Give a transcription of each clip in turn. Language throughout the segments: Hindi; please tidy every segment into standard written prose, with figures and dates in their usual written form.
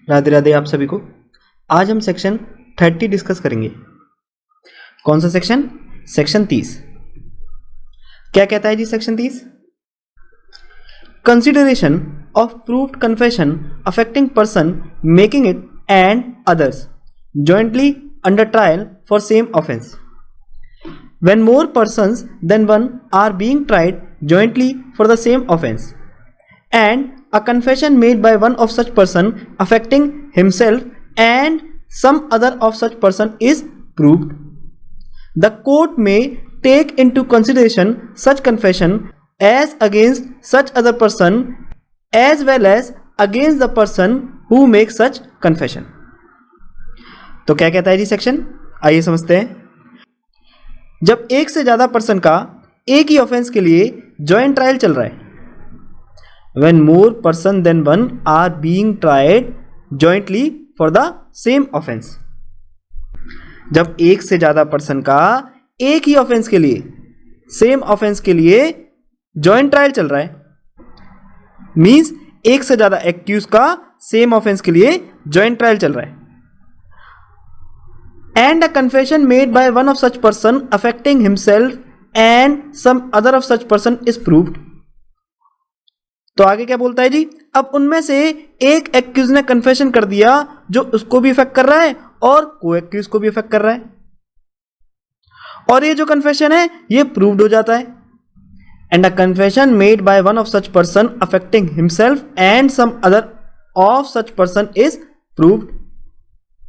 राधे राधे आप सभी को। आज हम सेक्शन 30 डिस्कस करेंगे। कौन सा सेक्शन? सेक्शन 30। क्या कहता है जी section 30? Consideration of proved confession affecting person making it and others jointly under trial for same offence when more persons than one are being tried jointly for the same offense and a confession made by one of such person affecting himself and some other of such person is proved, the court may take into consideration such confession as against such other person as well as against the person who makes such confession. तो क्या कहता है जी सेक्शन? आइए समझते हैं। जब एक से ज्यादा पर्सन का एक ही ऑफेंस के लिए जॉइंट ट्रायल चल रहा है, when more person than one are being tried jointly for the same offense, जब एक से ज्यादा पर्सन का एक ही ऑफेंस के लिए सेम ऑफेंस के लिए जॉइंट ट्रायल चल रहा है, मींस एक से ज्यादा एक्यूज का सेम ऑफेंस के लिए जॉइंट ट्रायल चल रहा है, and a confession made by one of such person affecting himself and some other of such person is proved. तो आगे क्या बोलता है जी? अब उनमें से एक एक्यूज ने कन्फेशन कर दिया जो उसको भी इफेक्ट कर रहा है और को एक्यूज को भी इफेक्ट कर रहा है, और ये जो कन्फेशन है ये प्रूव्ड हो जाता है। And a confession made by one of such person affecting himself and some other of such person is proved,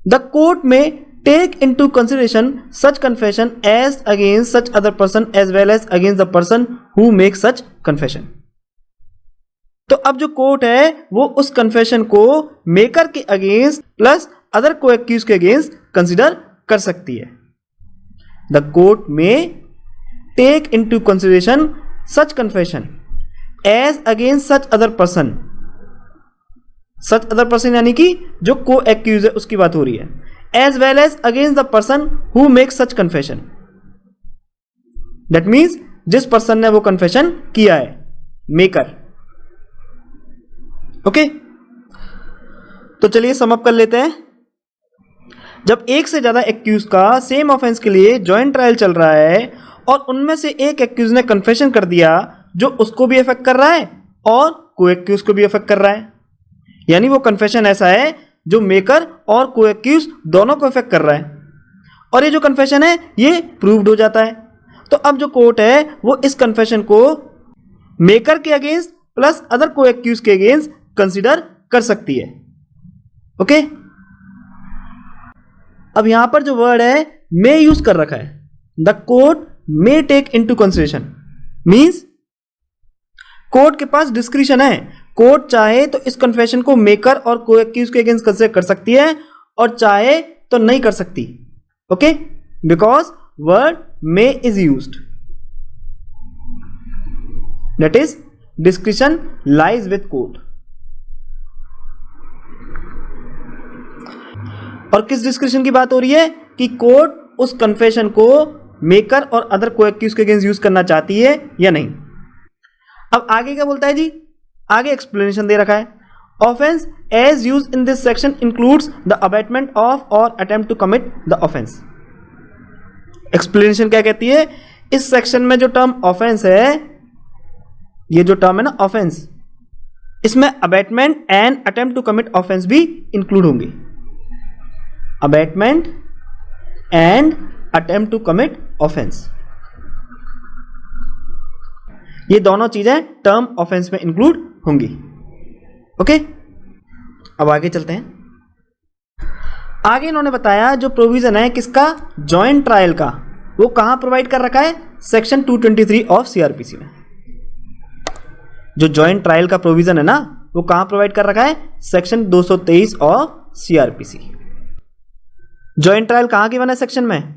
the court may take into consideration such confession as against such other person as well as against the person who makes such confession. तो अब जो कोर्ट है वो उस कन्फेशन को मेकर के against plus other co-accuse के अगेंस्ट कंसिडर कर सकती है। The court may take into consideration such confession as against such other person, such other person यानी कि जो को एक्यूज है उसकी बात हो रही है, as well as against the person who makes such confession. That means जिस पर्सन ने वो कन्फेशन किया है, मेकर। ओके, तो चलिए सम अप कर लेते हैं। जब एक से ज्यादा एक्यूज का सेम ऑफेंस के लिए जॉइंट ट्रायल चल रहा है और उनमें से एक एक्यूज ने कन्फेशन कर दिया जो उसको भी इफेक्ट कर रहा है और को एक्यूज को भी इफेक्ट कर रहा है, यानी वो कन्फेशन ऐसा है जो मेकर और को एक्यूज दोनों को इफेक्ट कर रहा है, और ये जो कन्फेशन है ये प्रूव्ड हो जाता है। तो अब जो कोर्ट है वो इस कन्फेशन को मेकर के against plus other co-accuse के अगेंस्ट कंसीडर कर सकती है। ओके, अब यहां पर जो वर्ड है मे यूज कर रखा है, the court may take into consideration, means court के पास डिस्क्रिशन है। कोर्ट चाहे तो इस कन्फेशन को मेकर और को एक्यूज के अगेंस्ट कंसीडर कर सकती है और चाहे तो नहीं कर सकती। Okay, because word may is used, that is discretion lies with court. और किस डिस्क्रिशन की बात हो रही है कि कोर्ट उस कन्फेशन को मेकर और अदर को एक्यूज के अगेंस्ट यूज करना चाहती है या नहीं। अब आगे क्या बोलता है जी? आगे एक्सप्लेनेशन दे रखा है। Offence as use in this section includes the abetment of or attempt to commit the offence. Explanation क्या कहती है? इस सेक्शन में जो टर्म ऑफेंस है, ये जो टर्म है ना ऑफेंस, इसमें abetment and attempt to commit offence भी इंक्लूड होंगे। Abetment and attempt to commit offence, ये दोनों चीजें टर्म ऑफेंस में इंक्लूड होंगी। ओके, अब आगे चलते हैं। आगे इन्होंने बताया जो प्रोविजन है किसका? जॉइंट ट्रायल का, वो कहां प्रोवाइड कर रखा है? सेक्शन 223 ऑफ सीआरपीसी में। जो जॉइंट ट्रायल का प्रोविजन है ना वो कहां प्रोवाइड कर रखा है? Section 223 of CrPC. Joint trial कहां गिवन है? सेक्शन में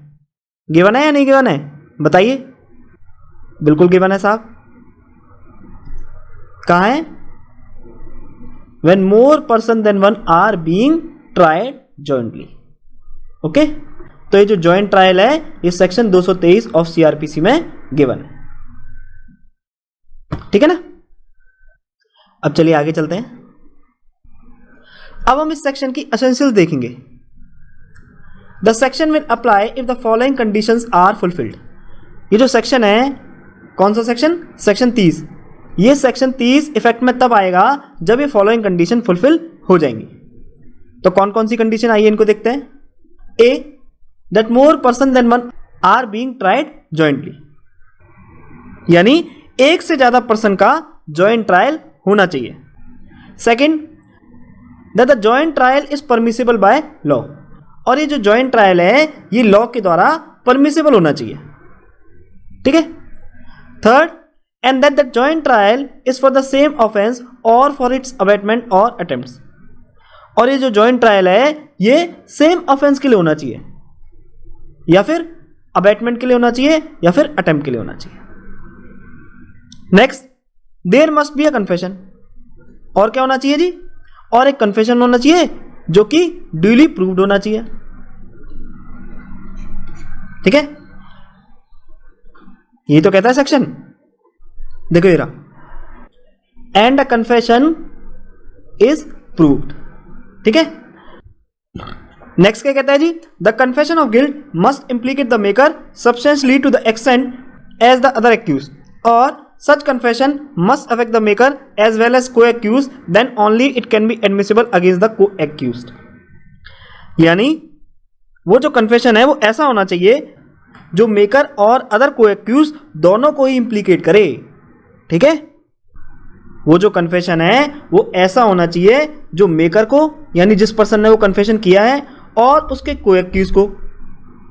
गिवन है या नहीं गिवन है? बताइए। बिल्कुल गिवन है साहब। कहां है? when more person than one are being tried jointly. Okay, तो ये जो जॉइंट ट्रायल है ये सेक्शन 223 ऑफ सीआरपीसी में गिवन है। ठीक है ना? अब चलिए आगे चलते हैं। अब हम इस सेक्शन की एसेंशियल्स देखेंगे। The section will apply if the following conditions are fulfilled. ये जो सेक्शन है, कौन सा सेक्शन? सेक्शन 30। ये सेक्शन 30 इफेक्ट में तब आएगा जब ये फॉलोइंग कंडीशन फुलफिल हो जाएंगी। तो कौन कौन सी कंडीशन, आइए इनको देखते हैं। A, that more person than one are being tried jointly, यानी एक से ज्यादा पर्सन का जॉइंट ट्रायल होना चाहिए। Second, that the joint trial is permissible by law, और ये जो जॉइंट ट्रायल है ये लॉ के द्वारा परमिसिबल होना चाहिए। ठीक है। Third, and that the joint trial is for the same offence or for its abetment or attempts, और ये जो जॉइंट ट्रायल है ये सेम ऑफेंस के लिए होना चाहिए, या फिर अबेटमेंट के लिए होना चाहिए, या फिर अटेम्प्ट के लिए होना चाहिए। Next, there must be a confession, और क्या होना चाहिए जी? और एक कन्फेशन होना चाहिए जो कि ड्यूली प्रूव्ड होना चाहिए। ठीक है, ये तो कहता है सेक्शन, देखो ये रहा, and a confession is proved. ठीक है। नेक्स्ट क्या कहता है जी? The confession of guilt must implicate the maker substantially to the extent as the other accused, और such confession must affect the maker as well as co-accused, then only it can be admissible against the co-accused। यानी वो जो कन्फेशन है वो ऐसा होना चाहिए जो मेकर और अदर को-एक्यूज दोनों को ही इंप्लीकेट करे। ठीक है, वो जो कन्फेशन है वो ऐसा होना चाहिए जो मेकर को, यानी जिस पर्सन ने वो कन्फेशन किया है, और उसके को-एक्यूज को,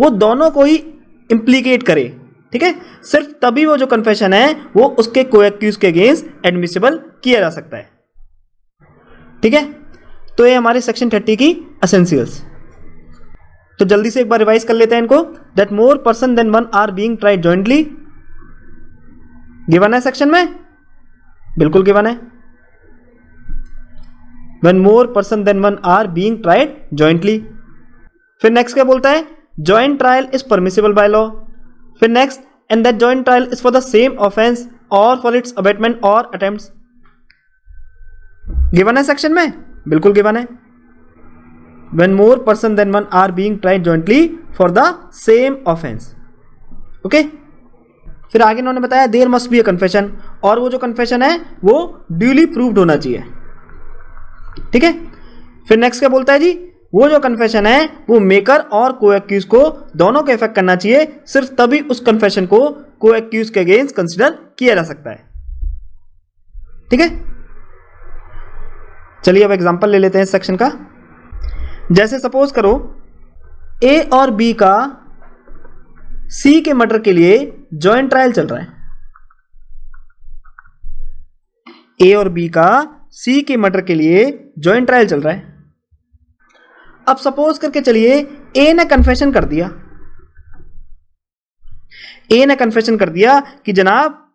वो दोनों को ही इंप्लीकेट करे। ठीक है, सिर्फ तभी वो जो कन्फेशन है वो उसके को-एक्यूज के अगेंस्ट एडमिसिबल किया जा सकता है। ठीक है, तो ये हमारे सेक्शन 30 की एसेंशियल्स। तो जल्दी से एक बार रिवाइज कर लेते हैं इनको। That more person than one are being tried jointly, given है सेक्शन में, बिल्कुल गिवन है। When more person than one are being tried jointly. फिर नेक्स्ट क्या बोलता है? Joint trial is permissible by law. फिर next, and that joint trial is for the same offence or for its abetment or attempts, given है सेक्शन में, बिल्कुल गिवन है। When more person than one are being tried jointly for the same offence. Okay. फिर आगे इन्होंने बताया there must be a confession, और वो जो कन्फेशन है वो ड्यूली प्रूव्ड होना चाहिए। ठीक है। फिर नेक्स्ट क्या बोलता है जी? वो जो कन्फेशन है वो मेकर और को-एक्यूज को दोनों को इफेक्ट करना चाहिए, सिर्फ तभी उस कन्फेशन को को-एक्यूज के अगेंस्ट कंसीडर किया जा सकता है। ठीक है, चलिए अब एग्जांपल ले लेते हैं इस सेक्शन का। जैसे सपोज करो ए और बी का सी के मर्डर के लिए जॉइंट ट्रायल चल रहा है। ए और बी का सी के मर्डर के लिए जॉइंट ट्रायल चल रहा है। अब सपोज करके चलिए ए ने कन्फेशन कर दिया, ए ने कन्फेशन कर दिया कि जनाब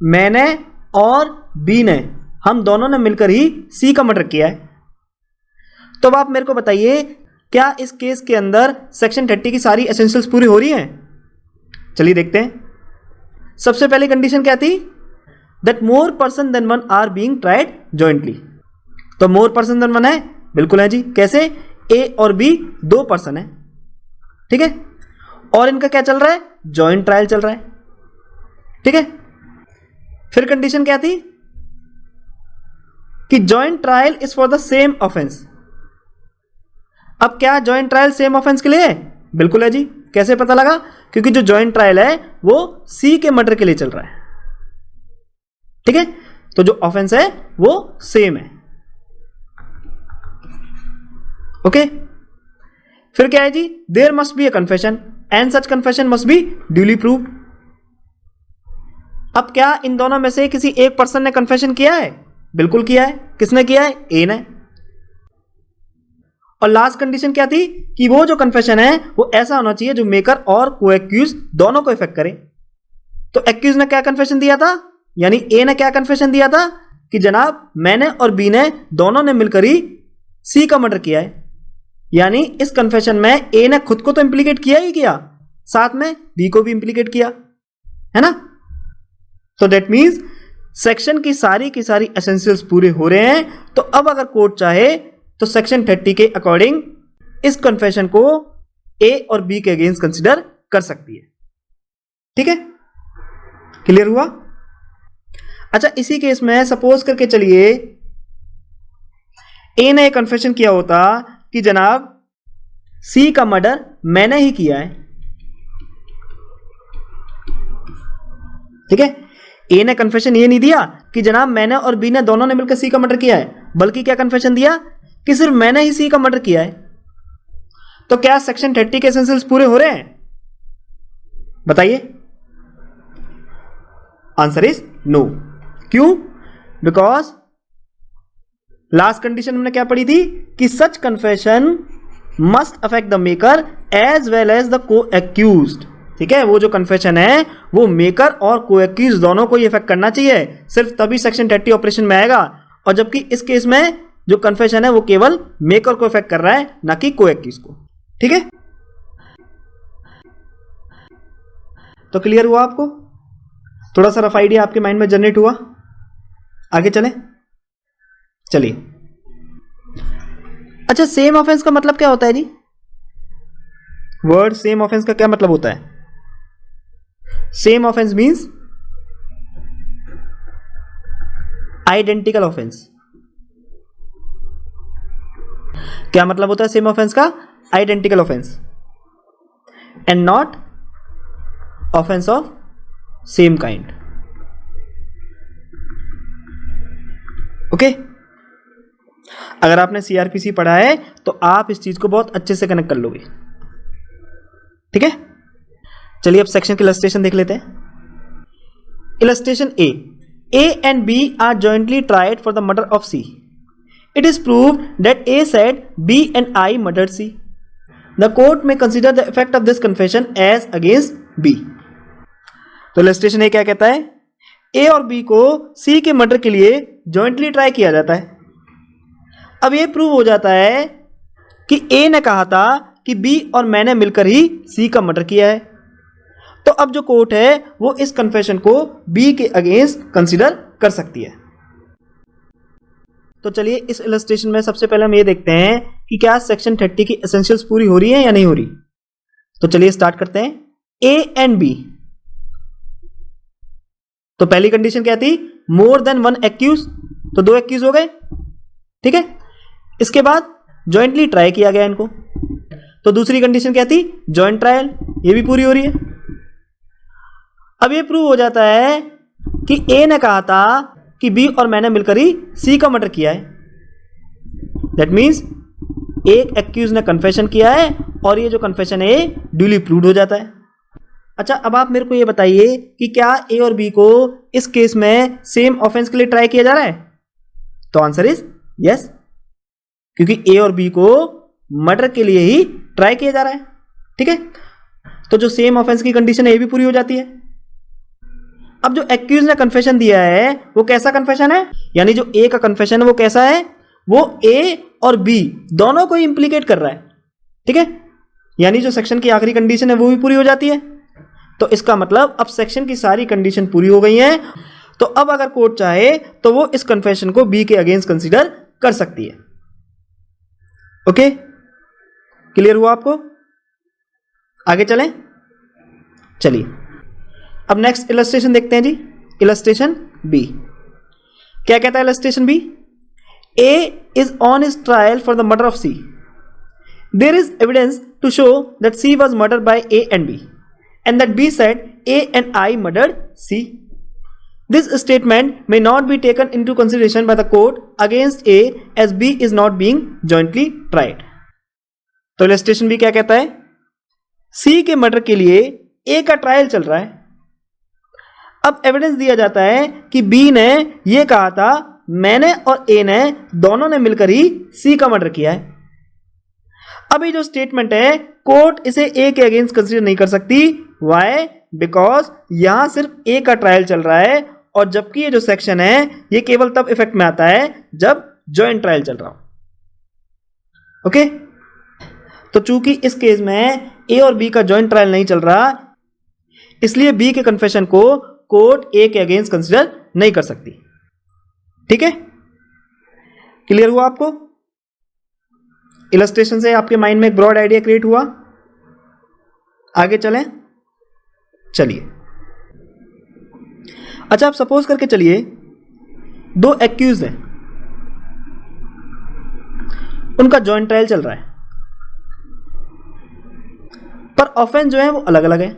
मैंने और बी ने, हम दोनों ने मिलकर ही सी का मर्डर किया है। तो अब आप मेरे को बताइए क्या इस केस के अंदर सेक्शन 30 की सारी एसेंशियल्स पूरी हो रही हैं? चलिए देखते हैं। सबसे पहली कंडीशन क्या थी? That more person than one are being tried jointly. तो मोर पर्सन देन वन है, बिल्कुल है जी। कैसे? ए और बी दो पर्सन है। ठीक है, और इनका क्या चल रहा है? जॉइंट ट्रायल चल रहा है। ठीक है। फिर कंडीशन क्या थी? कि joint trial is for the same offence. अब क्या जॉइंट ट्रायल सेम ऑफेंस के लिए है? बिल्कुल है जी। कैसे पता लगा? क्योंकि जो जॉइंट ट्रायल है वो सी के मर्डर के लिए चल रहा है। ठीक है, तो जो ऑफेंस है वो सेम है। ओके। फिर क्या है जी? There must be a confession and such confession must be duly proved. अब क्या इन दोनों में से किसी एक पर्सन ने कन्फेशन किया है? बिल्कुल किया है। किसने किया है? ए ने। और लास्ट कंडीशन क्या थी? कि वो जो कन्फेशन है वो ऐसा होना चाहिए जो मेकर और को-एक्यूज दोनों को इफेक्ट करे। तो एक्यूज ने क्या कन्फेशन दिया था? यानी ए ने क्या कन्फेशन दिया था? कि जनाब मैंने और बी ने दोनों ने मिलकर ही सी का मर्डर किया है। यानी इस कन्फेशन में ए ने खुद को तो इंप्लीकेट किया ही किया, साथ में बी को भी इंप्लीकेट किया, है ना? तो दैट मीन्स सेक्शन की सारी एसेंशियल्स पूरे हो रहे हैं। तो अब अगर कोर्ट चाहे तो सेक्शन 30 के अकॉर्डिंग इस कन्फेशन को ए और बी के अगेंस्ट कंसिडर कर सकती है। ठीक है, क्लियर हुआ? अच्छा, इसी केस में सपोज करके चलिए ए ने कन्फेशन किया होता कि जनाब सी का मर्डर मैंने ही किया है। ठीक है, ए ने कन्फेशन ये नहीं दिया कि जनाब मैंने और बी ने दोनों ने मिलकर सी का मर्डर किया है, बल्कि क्या कन्फेशन दिया कि सिर्फ मैंने ही सी का मर्डर किया है। तो क्या सेक्शन 30 के एसेंशियल्स पूरे हो रहे हैं? बताइए। Answer is no. क्यों? बिकॉज लास्ट कंडीशन हमने क्या पढ़ी थी कि such confession must affect the maker as well as the co-accused. ठीक है, वो जो कन्फेशन है वो मेकर और को एक्यूज दोनों को ही इफेक्ट करना चाहिए, सिर्फ तभी सेक्शन 30 ऑपरेशन में आएगा। और जबकि इस केस में जो कन्फेशन है वो केवल मेकर को इफेक्ट कर रहा है, ना कि को एक्यूज को। ठीक है, तो क्लियर हुआ आपको? थोड़ा सा रफ आइडिया आपके माइंड में जनरेट हुआ? आगे चलें। चलिए, अच्छा, सेम ऑफेंस का मतलब क्या होता है जी? वर्ड सेम ऑफेंस का क्या मतलब होता है? Same offence means identical offence. क्या मतलब होता है सेम ऑफेंस का? Identical offence and not offence of same kind. Okay, अगर आपने सीआरपीसी पढ़ा है तो आप इस चीज को बहुत अच्छे से कनेक्ट कर लोगे। ठीक है, चलिए अब सेक्शन की इलस्ट्रेशन देख लेते हैं। Illustration A and B are jointly tried for the murder of C. It is proved that A said B and I murdered C. The court may consider the effect of this confession as against B. तो इलस्ट्रेशन ए क्या कहता है? ए और बी को सी के मर्डर के लिए जॉइंटली ट्राई किया जाता है। अब ये प्रूव हो जाता है कि ए ने कहा था कि बी और मैंने मिलकर ही सी का मर्डर किया है। तो अब जो कोर्ट है वो इस कन्फेशन को बी के अगेंस्ट कंसीडर कर सकती है। तो चलिए इस इलस्ट्रेशन में सबसे पहले हम ये देखते हैं कि क्या सेक्शन 30 की एसेंशियल्स पूरी हो रही है या नहीं हो रही। तो चलिए स्टार्ट करते हैं। ए एंड बी, तो पहली कंडीशन क्या थी? मोर देन वन एक्यूज, तो 2 एक्यूज हो गए। ठीक है, इसके बाद जॉइंटली ट्राई किया गया इनको। तो दूसरी कंडीशन क्या थी? जॉइंट ट्रायल, ये भी पूरी हो रही है। अब ये प्रूव हो जाता है कि ए ने कहा था कि बी और मैंने मिलकर ही सी का मर्डर किया है। दैट मीन्स एक एक्यूज ने कन्फेशन किया है और ये जो कन्फेशन है ड्यूली प्रूव्ड हो जाता है। अच्छा, अब आप मेरे को ये बताइए कि क्या ए और बी को इस केस में सेम ऑफेंस के लिए ट्राई किया जा रहा है? तो आंसर इज यस, क्योंकि ए और बी को मर्डर के लिए ही ट्राई किया जा रहा है। ठीक है, तो जो सेम ऑफेंस की कंडीशन है ये भी पूरी हो जाती है। अब जो एक्यूज ने कन्फेशन दिया है वो कैसा कन्फेशन है? यानी जो ए का कन्फेशन है वो कैसा है? वो ए और बी दोनों को इंप्लीकेट कर रहा है। ठीक है, यानी जो सेक्शन की आखिरी कंडीशन है वो भी पूरी हो जाती है। तो इसका मतलब अब सेक्शन की सारी कंडीशन पूरी हो गई हैं। तो अब अगर कोर्ट चाहे तो वो इस कन्फेशन को बी के अगेंस्ट कंसीडर कर सकती है। ओके, क्लियर हुआ आपको? आगे चलें। चलिए अब नेक्स्ट इलस्ट्रेशन देखते हैं जी। इलस्ट्रेशन बी क्या कहता है? Illustration B, A is on his trial for the murder of C. There is evidence to show that C was murdered by A and B and that B said A and I murdered C. This statement may not be taken into consideration by the court against A as B is not being jointly tried. तो इलस्ट्रेशन भी क्या कहता है? C के मर्डर के लिए A का ट्रायल चल रहा है। अब एविडेंस दिया जाता है कि B ने यह कहा था मैंने और A ने दोनों ने मिलकर ही C का मर्डर किया है। अभी जो स्टेटमेंट है कोर्ट इसे ए के अगेंस्ट कंसीडर नहीं कर सकती। वाई? बिकॉज यहां सिर्फ ए का ट्रायल चल रहा है और जबकि ये जो सेक्शन है ये केवल तब इफेक्ट में आता है जब जॉइंट ट्रायल चल रहा हो। ओके, तो चूंकि इस केस में ए और बी का जॉइंट ट्रायल नहीं चल रहा इसलिए बी के कन्फेशन को कोर्ट ए के अगेंस्ट कंसीडर नहीं कर सकती। ठीक है, क्लियर हुआ आपको? इलस्ट्रेशन से आपके माइंड में एक ब्रॉड आइडिया क्रिएट हुआ? आगे चलें, चलिए। अच्छा, आप सपोज करके चलिए 2 एक्यूज हैं, उनका जॉइंट ट्रायल चल रहा है, पर ऑफेंस जो है वो अलग अलग है।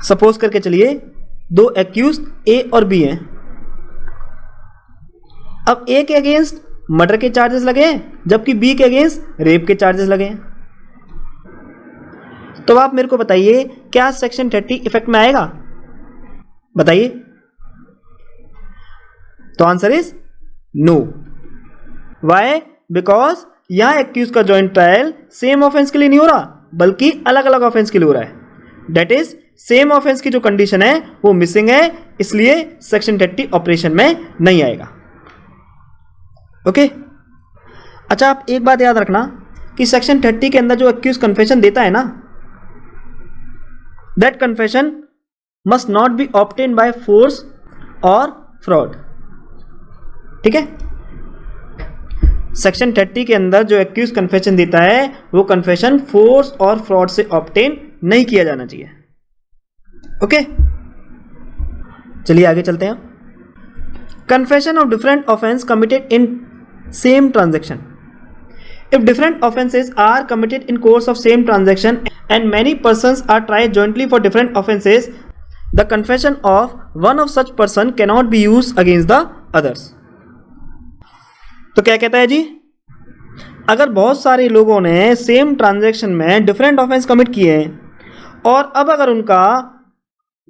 सपोज करके चलिए 2 एक्यूज ए और बी हैं। अब ए के अगेंस्ट मर्डर के चार्जेस लगे हैं, जबकि बी के अगेंस्ट रेप के चार्जेस लगे हैं। तो आप मेरे को बताइए, क्या सेक्शन 30 इफेक्ट में आएगा? बताइए। तो answer is no. Why? Because यहां एक्यूज का जॉइंट ट्रायल सेम ऑफेंस के लिए नहीं हो रहा, बल्कि अलग अलग ऑफेंस के लिए हो रहा है। दैट इज सेम ऑफेंस की जो कंडीशन है वो मिसिंग है, इसलिए सेक्शन 30 ऑपरेशन में नहीं आएगा। ओके? अच्छा, आप एक बात याद रखना कि सेक्शन 30 के अंदर जो एक्यूज कन्फेशन देता है ना, that confession must not be obtain by force और फ्रॉड। ठीक है? सेक्शन 30 के अंदर जो एक्यूज कन्फेशन देता है वो कन्फेशन फोर्स और फ्रॉड से ऑब्टेन नहीं किया जाना चाहिए। ओके? चलिए आगे चलते हैं। Confession of different offence committed in same transaction. If different offenses are committed in course of same transaction and many persons are tried jointly for different offenses, the confession of one of such person cannot be used against the others. तो क्या कहता है जी? अगर बहुत सारे लोगों ने सेम ट्रांजैक्शन में डिफरेंट ऑफेंस कमिट किए हैं और अब अगर उनका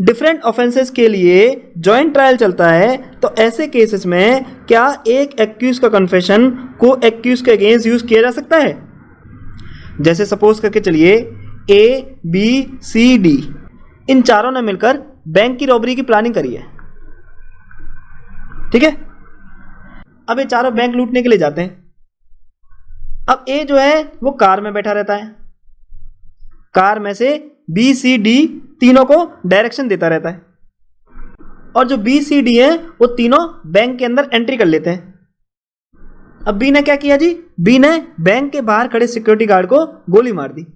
डिफरेंट ऑफेंसेस के लिए जॉइंट ट्रायल चलता है, तो ऐसे केसेस में क्या एक एक्यूज का कन्फेशन को एक्यूज के अगेंस्ट यूज किया जा सकता है? जैसे सपोज करके चलिए ए, बी, सी, डी इन चारों ने मिलकर बैंक की रॉबरी की प्लानिंग करी है। ठीक है? अब ये चारों बैंक लूटने के लिए जाते हैं। अब ए जो है वो कार में बैठा रहता है, कार में से बी, सी, डी तीनों को डायरेक्शन देता रहता है, और जो बी, सी, डी है वो तीनों बैंक के अंदर एंट्री कर लेते हैं। अब बी ने क्या किया जी? बी ने बैंक के बाहर खड़े सिक्योरिटी गार्ड को गोली मार दी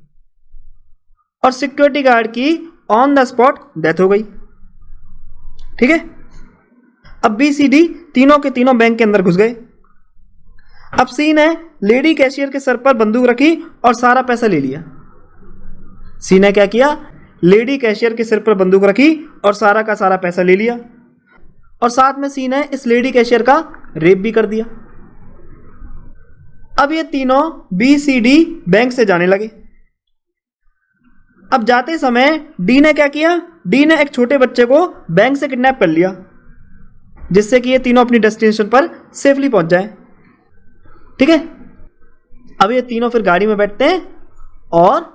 और सिक्योरिटी गार्ड की ऑन द स्पॉट डेथ हो गई। ठीक है? अब बी, सी, डी तीनों के तीनों बैंक के अंदर घुस गए। अब सी ने लेडी कैशियर के सर पर बंदूक रखी और सारा पैसा ले लिया। सी ने क्या किया? लेडी कैशियर के सिर पर बंदूक रखी और सारा का सारा पैसा ले लिया, और साथ में सी ने इस लेडी कैशियर का रेप भी कर दिया। अब ये तीनों बी, सी, डी बैंक से जाने लगे। अब जाते समय डी ने क्या किया? डी ने एक छोटे बच्चे को बैंक से किडनैप कर लिया, जिससे कि ये तीनों अपनी डेस्टिनेशन पर सेफली पहुंच जाए। ठीक है? अब ये तीनों फिर गाड़ी में बैठते हैं और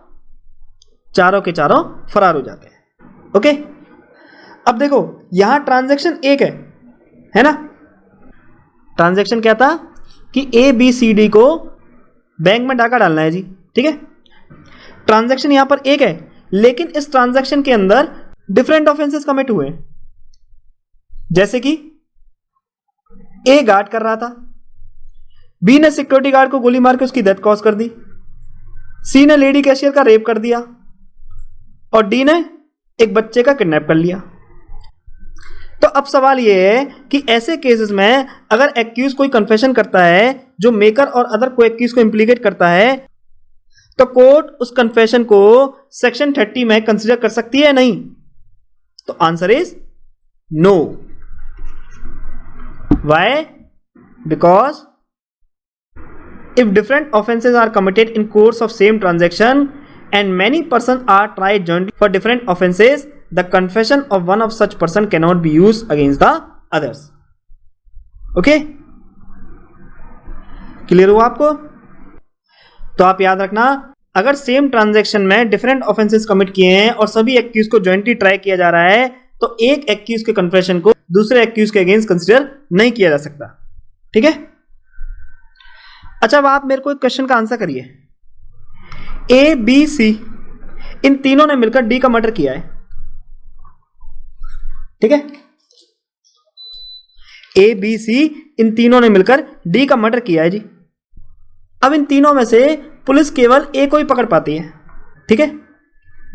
चारों के चारों फरार हो जाते हैं। ओके? अब देखो यहां ट्रांजैक्शन एक है ना? ट्रांजैक्शन क्या था कि ए, बी, सी, डी को बैंक में डाका डालना है जी। ठीक है? ट्रांजैक्शन यहां पर एक है, लेकिन इस ट्रांजैक्शन के अंदर डिफरेंट ऑफेंसेस कमिट हुए। जैसे कि ए गार्ड कर रहा था, बी ने सिक्योरिटी गार्ड को गोली मार के उसकी डेथ कॉज कर दी, सी ने लेडी कैशियर का रेप कर दिया, और डी ने एक बच्चे का किडनैप कर लिया। तो अब सवाल यह है कि ऐसे केसेस में अगर एक्यूज कोई कन्फेशन करता है जो मेकर और अदर को एक्यूज को इंप्लीकेट करता है, तो कोर्ट उस कन्फेशन को सेक्शन 30 में कंसीडर कर सकती है नहीं? तो answer is no. Why? Because if different offenses are committed in course of same transaction and many persons are tried jointly for different offenses, the confession of one of such person cannot be used against the others. Okay? Clear हुआ आपको? तो आप याद रखना, अगर सेम ट्रांजैक्शन में डिफरेंट ऑफेंसेस कमिट किए हैं और सभी एक्यूज को जॉइंटली ट्राई किया जा रहा है, तो एक एक्यूज के कन्फेशन को दूसरे एक्यूज के अगेंस्ट कंसीडर नहीं किया जा सकता। ठीक है? अच्छा, अब आप मेरे को एक क्वेश्चन का आंसर करिए। ए, बी, सी इन तीनों ने मिलकर डी का मर्डर किया है। ठीक है? ए, बी, सी इन तीनों ने मिलकर डी का मर्डर किया है जी। अब इन तीनों में से पुलिस केवल ए को ही पकड़ पाती है, ठीक है।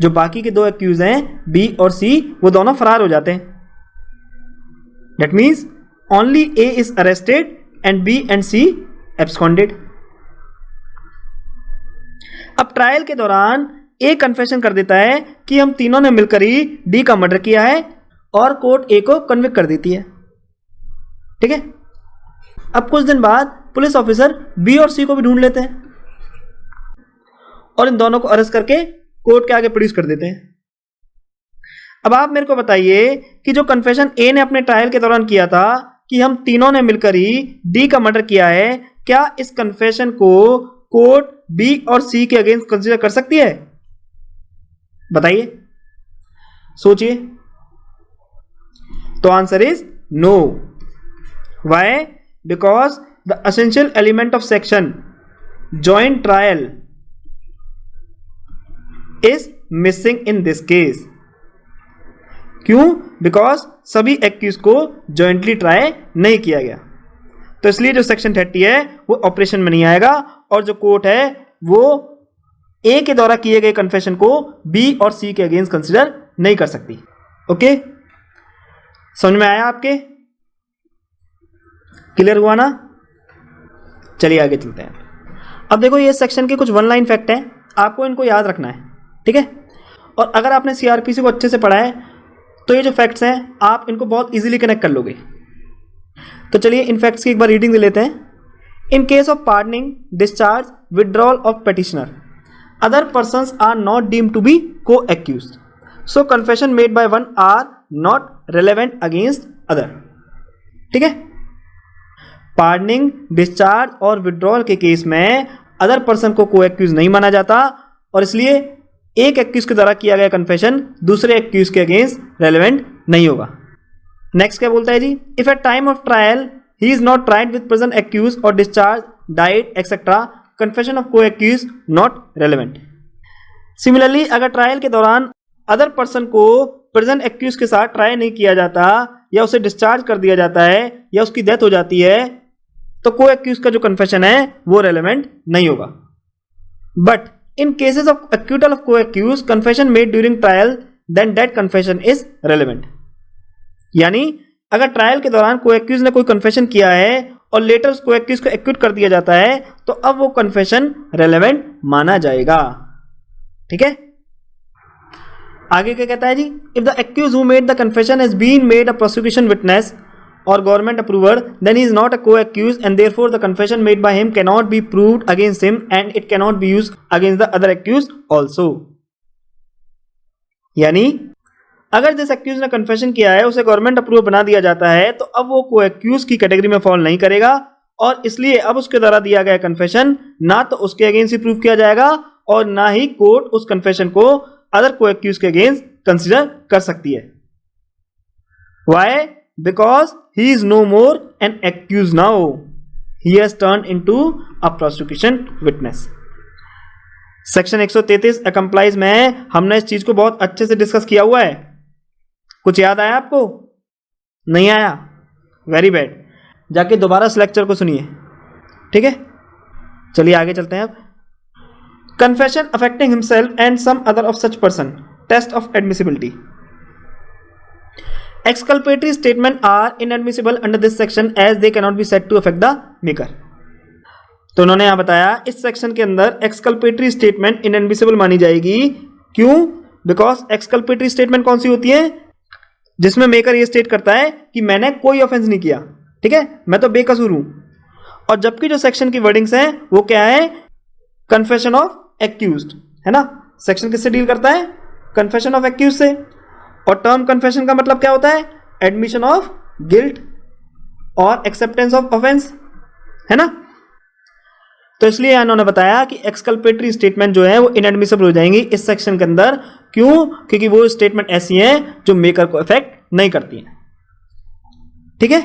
जो बाकी के दो एक्यूज हैं बी और सी, वो दोनों फरार हो जाते हैं। That means only A is arrested and B and C absconded. अब ट्रायल के दौरान ए कन्फेशन कर देता है कि हम तीनों ने मिलकर ही डी का मर्डर किया है और कोर्ट ए को कन्विक्ट कर देती है, ठीक है। अब कुछ दिन बाद पुलिस ऑफिसर बी और सी को भी ढूंढ लेते हैं और इन दोनों को अरेस्ट करके कोर्ट के आगे प्रोड्यूस कर देते हैं। अब आप मेरे को बताइए कि जो कन्फेशन ए ने अपने ट्रायल के दौरान किया था कि हम तीनों ने मिलकर ही डी का मर्डर किया है, क्या इस कन्फेशन को कोर्ट बी और सी के अगेंस्ट कंसीडर कर सकती है? बताइए, सोचिए। तो answer is no. Why? Because the essential element of section joint trial is missing in this case. क्यों? बिकॉज सभी एक्यूज को जॉइंटली ट्राई नहीं किया गया, तो इसलिए जो सेक्शन 30 है वो ऑपरेशन में नहीं आएगा और जो कोर्ट है वो ए के द्वारा किए गए कन्फेशन को बी और सी के अगेंस्ट कंसीडर नहीं कर सकती। ओके, समझ में आया आपके? क्लियर हुआ ना? चलिए आगे चलते हैं। अब देखो, ये सेक्शन के कुछ वन लाइन फैक्ट हैं, आपको इनको याद रखना है, ठीक है। और अगर आपने सीआरपीसी को अच्छे से पढ़ा है तो ये जो फैक्ट्स हैं आप इनको बहुत इजीली कनेक्ट कर लोगे। तो चलिए इन फैक्ट्स की एक बार रीडिंग दे लेते हैं। In case of pardoning, discharge, withdrawal of petitioner, other persons are not deemed to be co-accused, so confession made by one are not relevant against other, ठीक है। पार्डनिंग, डिस्चार्ज और विड्रॉल के केस में अदर पर्सन को को एक्यूज नहीं माना जाता और इसलिए एक एक्यूज के द्वारा किया गया कन्फेशन दूसरे एक्यूज के अगेंस्ट रेलेवेंट नहीं होगा। नेक्स्ट क्या बोलता है जी? If at time of trial he is not tried with present accuse or discharge, died etcetera, confession of co-accuse not relevant. Similarly अगर ट्रायल के दौरान अदर पर्सन को प्रेजेंट एक्यूज के साथ ट्राई नहीं किया जाता या उसे डिस्चार्ज कर दिया जाता है या उसकी डेथ हो जाती है तो को एक्यूज का जो कन्फेशन है वो रेलेवेंट नहीं होगा। But in cases of acquittal of co-accuse confession made during trial then that confession is relevant. यानी अगर ट्रायल के दौरान को एक्यूज ने कोई कन्फेशन किया है और लेटर उस को एक्यूज को एक्यूट कर दिया जाता है तो अब वो कन्फेशन रेलेवेंट माना जाएगा, ठीक है। आगे क्या कहता है जी? If the accuse who made the confession has been made a prosecution witness or government approver, then he is not a co-accused and therefore the confession made by him cannot be proved against him and it cannot be used against the other accused also। यानी अगर जिस एक्यूज ने कन्फेशन किया है उसे गवर्नमेंट अप्रूवर बना दिया जाता है तो अब वो को एक्यूज की कैटेगरी में फॉल नहीं करेगा और इसलिए अब उसके द्वारा दिया गया कन्फेशन ना तो उसके अगेंस्ट ही प्रूव किया जाएगा और ना ही कोर्ट उस कन्फेशन को अदर को एक्यूज के अगेंस्ट कंसिडर कर सकती है। Why? Because he is no more an accused now. He has turned into a prosecution witness. Section 133 अकम्प्लाइज में हमने इस चीज को बहुत अच्छे से डिस्कस किया हुआ है। कुछ याद आया आपको? नहीं आया? वेरी बैड, जाके दोबारा इस लेक्चर को सुनिए, ठीक है। चलिए आगे चलते हैं अब। Confession affecting himself and some other of such person, test of admissibility. Exculpatory statements are inadmissible under this section as they cannot be said to affect the maker। तो उन्होंने यहां बताया इस सेक्शन के अंदर एक्सकल्पेटरी स्टेटमेंट इनएडमिसिबल मानी जाएगी। क्यों? बिकॉज एक्सकल्पेटरी स्टेटमेंट कौन सी होती है? जिसमें मेकर ये स्टेट करता है कि मैंने कोई ऑफेंस नहीं किया, ठीक है, मैं तो बेकसूर हूं। और जबकि जो सेक्शन की वर्डिंग्स हैं वो क्या है? कन्फेशन ऑफ एक्यूज्ड, है ना। सेक्शन किससे डील करता है? कन्फेशन ऑफ एक्यूज से। और टर्म कन्फेशन का मतलब क्या होता है? एडमिशन ऑफ गिल्ट और एक्सेप्टेंस ऑफ ऑफेंस, है ना। तो इसलिए इन्होंने बताया कि एक्सकल्पेटरी स्टेटमेंट जो है वो इनएडमिसिबल हो जाएंगी इस सेक्शन के अंदर। क्यों? क्योंकि वो स्टेटमेंट ऐसी हैं जो मेकर को इफेक्ट नहीं करती हैं, ठीक है।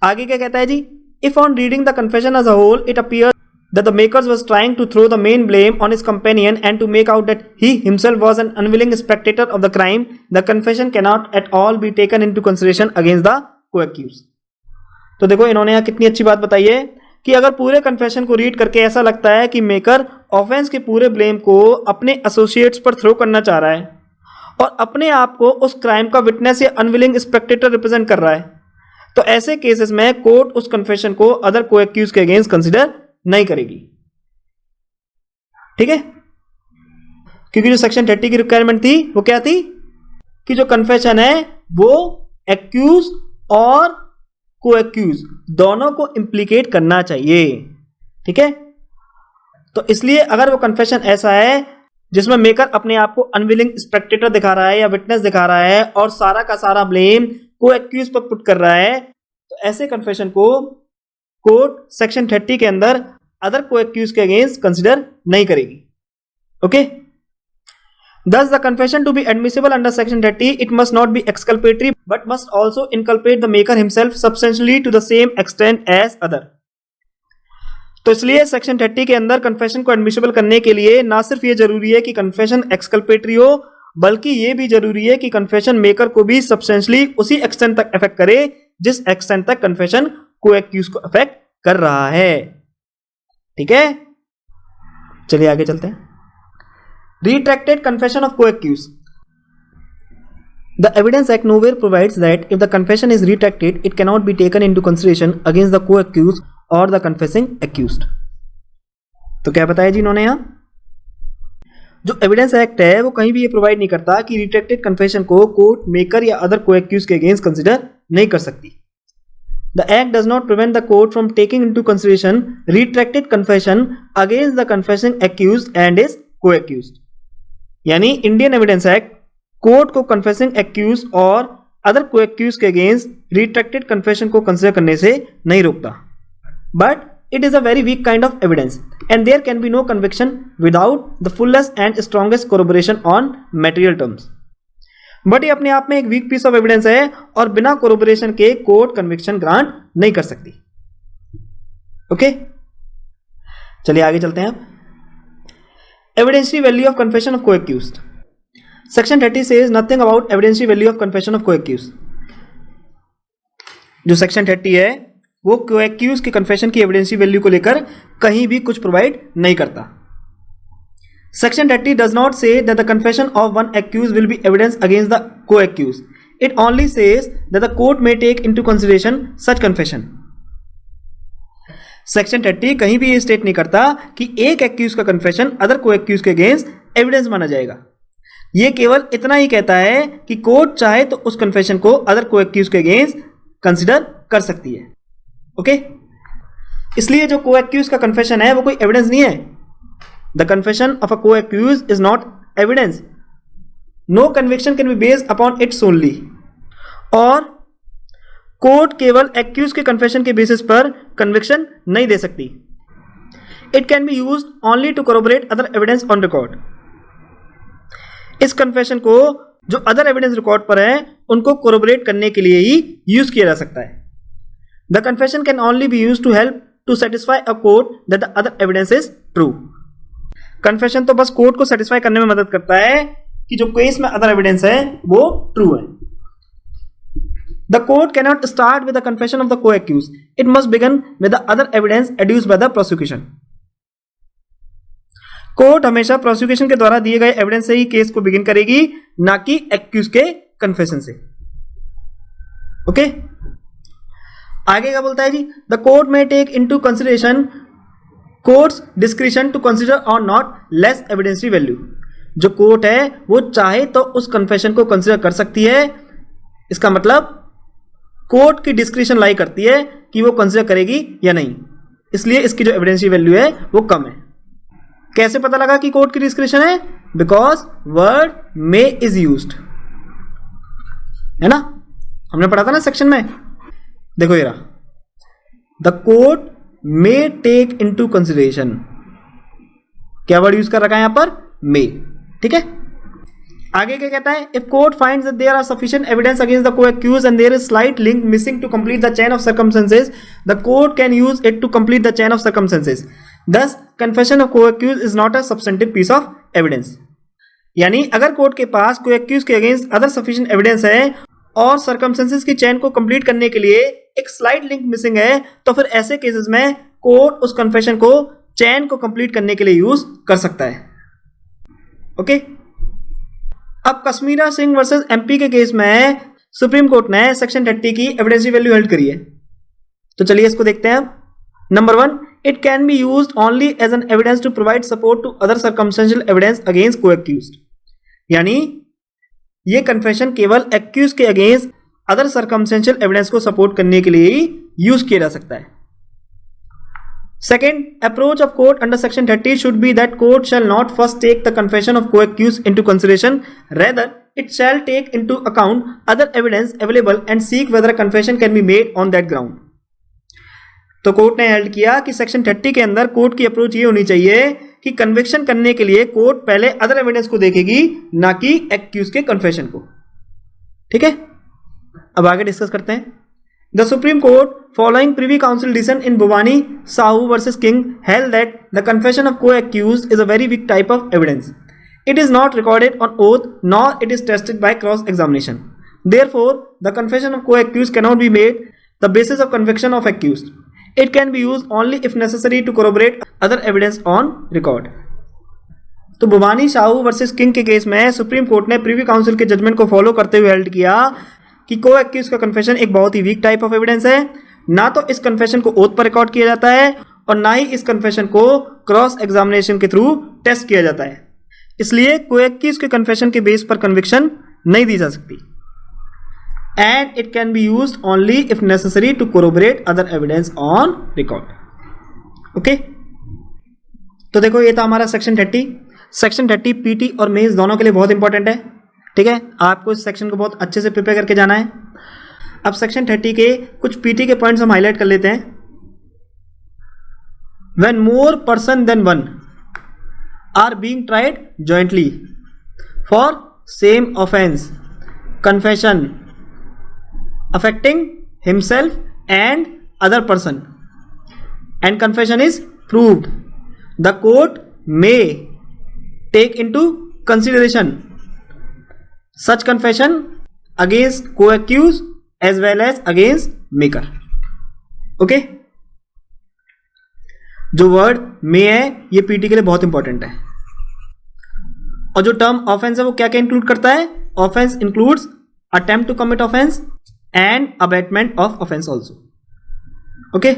आगे क्या कहता है जी? If on reading the confession as a whole it appears that the makers was trying to throw the main blame on his companion and to make out that he himself was an unwilling spectator of the crime, the confession cannot at all be taken into consideration against the co-accused। तो देखो इन्होंने यहाँ कितनी अच्छी बात बताई है कि अगर पूरे कन्फेशन को रीड करके ऐसा लगता है कि मेकर ऑफेंस के पूरे ब्लेम को अपने एसोसिएट्स पर थ्रो करना चाह रहा है और अपने आप को उस क्राइम का विटनेस या अनविलिंग स्पेक्टेटर रिप्रेजेंट कर रहा है, तो ऐसे केसेस में कोर्ट उस कन्फेशन को अदर को एक्यूज के अगेंस्ट कंसिडर नहीं करेगी। ठीक है, क्योंकि जो सेक्शन 30 की रिक्वायरमेंट थी वो क्या थी कि जो कन्फेशन है वो एक्यूज और को एक्यूज दोनों को इंप्लीकेट करना चाहिए। ठीक है, तो इसलिए अगर वो कन्फेशन ऐसा है जिसमें मेकर अपने आप को अनविलिंग स्पेक्टेटर दिखा रहा है या विटनेस दिखा रहा है और सारा का सारा ब्लेम को एक्यूज पर पुट कर रहा है, तो ऐसे कन्फेशन को कोर्ट सेक्शन 30 के अंदर अदर को एक्यूज के अगेंस्ट कंसिडर नहीं करेगी। Okay, thus the confession to be admissible under section 30, it must not be exculpatory but must also inculpate the maker himself substantially to the same extent as other। तो इसलिए सेक्शन 30 के अंदर कन्फेशन को एडमिसिबल करने के लिए ना सिर्फ ये जरूरी है कि कन्फेशन एक्सकल्पेटरी हो, बल्कि ये भी जरूरी है कि कन्फेशन मेकर को भी सब्सटेंशियली उसी एक्सटेंट तक अफेक्ट करे जिस एक्सटेंट तक कन्फेशन को एक्यूज को अफेक्ट कर रहा है। ठीक है, चलिए आगे चलते हैं। Retracted confession of co-accused. The Evidence Act nowhere provides that if the confession is retracted, it cannot be taken into consideration against the co-accused or the confessing accused. तो क्या बताया जी इन्होंने यहाँ, जो एविडेंस एक्ट है वो कहीं भी ये प्रोवाइड नहीं करता कि रिट्रैक्टेड कन्फेशन को कोर्ट मेकर या अदर को एक्यूज के अगेंस्ट कंसिडर नहीं कर सकती। The act does not prevent the court from taking into consideration retracted confession against the confessing accused and his co-accused। यानी इंडियन एविडेंस एक्ट कोर्ट को कन्फेसिंग एक्यूज और अदर को एक्यूज के अगेंस्ट रिट्रैक्टेड कन्फेशन को कंसिडर करने से नहीं रोकता, but it is a very weak kind of evidence and there can be no conviction without the fullest and strongest corroboration on material terms. But ये अपने आप में एक वीक पीस ऑफ एविडेंस है और बिना कोरोबोरेशन के कोर्ट कन्विक्शन ग्रांट नहीं कर सकती। ओके, चलिए आगे चलते हैं आप। Evidentiary value of confession of co-accused. Section 30 says nothing about evidentiary value of confession of co-accused. जो सेक्शन 30 है वो co-accused के कन्फेशन की एविडेंशियल वैल्यू को लेकर कहीं भी कुछ प्रोवाइड नहीं करता। Section 30 does not say that the confession of one accused will be evidence against the co-accused. It only says that the court may take into consideration such confession. Section 30 कहीं भी ये स्टेट नहीं करता कि एक एक्यूज का कन्फेशन अदर को एक्यूज के अगेंस्ट एविडेंस माना जाएगा। ये केवल इतना ही कहता है कि कोर्ट चाहे तो उस कन्फेशन को अदर को एक्यूज के अगेंस्ट कंसिडर कर सकती है। ओके, इसलिए जो को एक्यूज का कन्फेशन है वो कोई एविडेंस नहीं है। The confession of a co-accuse is not evidence. No conviction can be based upon its only. और कोर्ट केवल एक्यूज के कन्फेशन के बेसिस पर कन्विक्शन नहीं दे सकती। It can be used only to corroborate other evidence on record. इस कन्फेशन को जो अदर एविडेंस रिकॉर्ड पर है उनको कोरोबोरेट करने के लिए ही यूज किया जा सकता है। The confession can only be used to help to satisfy a court that the other evidence is true. Confession तो बस कोर्ट को सेटिस्फाई करने में मदद करता है कि जो केस में अदर एविडेंस है वो ट्रू है। The court cannot start with the confession of the co-accused. It must begin with the other evidence adduced by the prosecution. Court हमेशा प्रोसिक्यूशन के द्वारा दिए गए एविडेंस से ही केस को बिगिन करेगी, ना कि एक्यूज के कन्फेशन से। ओके, आगे क्या बोलता है जी, the court may take into consideration court's discretion to consider और नॉट लेस एविडेंसरी वैल्यू। जो कोर्ट है वो चाहे तो उस कन्फेशन को कंसिडर कर सकती है। इसका मतलब कोर्ट की डिस्क्रिशन लाई करती है कि वो कंसिडर करेगी या नहीं, इसलिए इसकी जो एविडेंशियल वैल्यू है वो कम है। कैसे पता लगा कि कोर्ट की डिस्क्रिशन है? Because word may is used, है ना, हमने पढ़ा था ना सेक्शन में। देखो ये रहा, the court may take into consideration, क्या वर्ड यूज कर रखा है यहां पर? मे। ठीक है, आगे क्या कहता है? If court finds that there are sufficient evidence against the co-accused and there is slight link missing to complete the chain of circumstances, the court can use it to complete the chain of circumstances. Thus, confession of co-accused is not a substantive piece of evidence. यानी अगर कोर्ट के पास co-accused के अगेंस्ट अदर सफिशिएंट एविडेंस है और सर्कमस्टेंसेस की चेन को कंप्लीट करने के लिए एक स्लाइड लिंक मिसिंग है, तो फिर ऐसे केसेस में कोर्ट उस कन्फेशन को चैन को कंप्लीट करने के लिए यूज कर सकता है। ओके, अब कश्मीरा सिंह वर्सेस एमपी के केस में सुप्रीम कोर्ट ने सेक्शन 30 की एविडेंशियल वैल्यू हेल्ड करी है। तो चलिए इसको देखते हैं। Number 1, it can be used only as an evidence to provide support to other circumstantial evidence against co-accused, यानी ये कन्फेशन केवल एक्यूज के अगेंस्ट अदर सर्कमस्टेंशियल एविडेंस को सपोर्ट करने के लिए ही यूज किया जा सकता है। Second, approach of court under section 30 should be that court shall not first take the confession of co-accused into consideration, rather it shall take into account other evidence available and seek whether a confession can be made on that ground. तो कोर्ट ने हेल्ड किया कि सेक्शन 30 के अंदर कोर्ट की अप्रोच ये होनी चाहिए कि कन्विक्शन करने के लिए कोर्ट पहले अदर एविडेंस को देखेगी, ना कि एक्यूज के कन्फेशन को। ठीक है, अब आगे डिस्कस करते हैं। The Supreme Court, following Privy Council decision in Bhavani Sahu versus King, held that the confession of co-accused is a very weak type of evidence. It is not recorded on oath, nor it is tested by cross-examination. Therefore, the confession of co-accused cannot be made the basis of conviction of accused. It can be used only if necessary to corroborate other evidence on record. तो भवानी साहू वर्सेस किंग के केस में सुप्रीम कोर्ट ने प्रीवी काउंसिल के जजमेंट को फॉलो करते हुए हेल्ड किया कि को-एक्यूज का कन्फेशन एक बहुत ही वीक टाइप ऑफ एविडेंस है। ना तो इस कन्फेशन को ओथ पर रिकॉर्ड किया जाता है और ना ही इस कन्फेशन को क्रॉस एग्जामिनेशन के थ्रू टेस्ट किया जाता है, इसलिए को-एक्यूज के कन्फेशन के बेस पर कन्विक्शन नहीं दी जा सकती। And it can be used only if necessary to corroborate other evidence on record. Okay, तो देखो ये था हमारा सेक्शन 30। सेक्शन 30 पीटी और मेंस दोनों के लिए बहुत इंपॉर्टेंट है। ठीक है, आपको इस सेक्शन को बहुत अच्छे से प्रिपेयर करके जाना है। अब सेक्शन 30 के कुछ पीटी के पॉइंट्स हम हाईलाइट कर लेते हैं। When more person than one are being tried jointly for same offence, confession affecting himself and other person and confession is proved, the court may take into consideration such confession against co-accused as well as against maker. Okay, जो वर्ड मे है ये पीटी के लिए बहुत इंपॉर्टेंट है। और जो टर्म ऑफेंस है वो क्या क्या इंक्लूड करता है? Offence includes attempt to commit offence and abetment of offence also. Okay,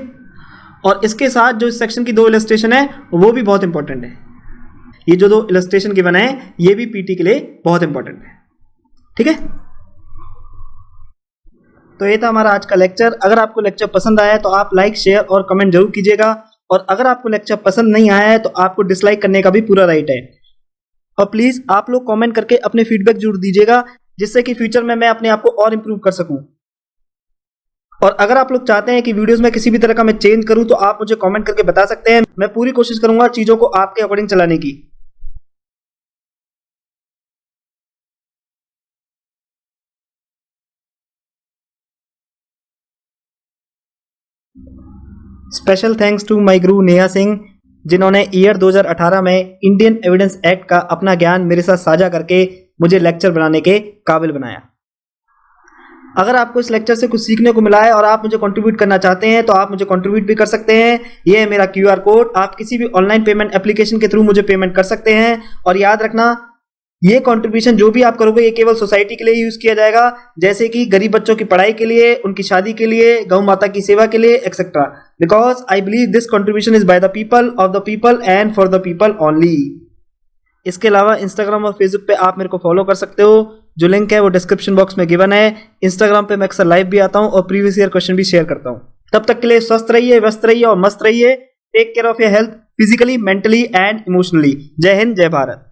और इसके साथ जो इस सेक्शन की दो इलस्ट्रेशन है वो भी बहुत इंपॉर्टेंट है। ये जो दो इलस्ट्रेशन गिवन है ये भी पीटी के लिए बहुत इंपॉर्टेंट है। ठीक है, तो ये था हमारा आज का लेक्चर। अगर आपको लेक्चर पसंद आया है तो आप लाइक, शेयर और कमेंट जरूर कीजिएगा, और अगर आपको लेक्चर पसंद नहीं आया है तो आपको डिसलाइक करने का भी पूरा राइट है। और प्लीज आप लोग कमेंट करके अपने फीडबैक जरूर दीजिएगा, जिससे कि फ्यूचर में मैं अपने आप को और इंप्रूव कर सकूं। और अगर आप लोग चाहते हैं कि वीडियोस में किसी भी तरह का मैं चेंज करूं तो आप मुझे कमेंट करके बता सकते हैं। मैं पूरी कोशिश करूंगा चीजों को आपके अकॉर्डिंग चलाने की। स्पेशल थैंक्स टू माई गुरु नेहा सिंह, जिन्होंने ईयर 2018 में इंडियन एविडेंस एक्ट का अपना ज्ञान मेरे साथ साझा करके मुझे लेक्चर बनाने के काबिल बनाया। अगर आपको इस लेक्चर से कुछ सीखने को मिला है और आप मुझे कंट्रीब्यूट करना चाहते हैं तो आप मुझे कंट्रीब्यूट भी कर सकते हैं। ये है मेरा QR कोड, आप किसी भी ऑनलाइन पेमेंट एप्लीकेशन के थ्रू मुझे पेमेंट कर सकते हैं। और याद रखना, ये कंट्रीब्यूशन जो भी आप करोगे ये केवल सोसाइटी के लिए यूज किया जाएगा, जैसे कि गरीब बच्चों की पढ़ाई के लिए, उनकी शादी के लिए, गौ माता की सेवा के लिए, etcetera. Because I believe this contribution is by the people, of the people and for the people only. इसके अलावा इंस्टाग्राम और फेसबुक पे आप मेरे को फॉलो कर सकते हो, जो लिंक है वो डिस्क्रिप्शन बॉक्स में गिवन है। इंस्टाग्राम पे मैं अक्सर लाइव भी आता हूँ और प्रीवियस ईयर क्वेश्चन भी शेयर करता हूँ। तब तक के लिए स्वस्थ रहिए, व्यस्त रहिए और मस्त रहिए। Take care of your health physically, mentally and emotionally. जय हिंद, जय भारत।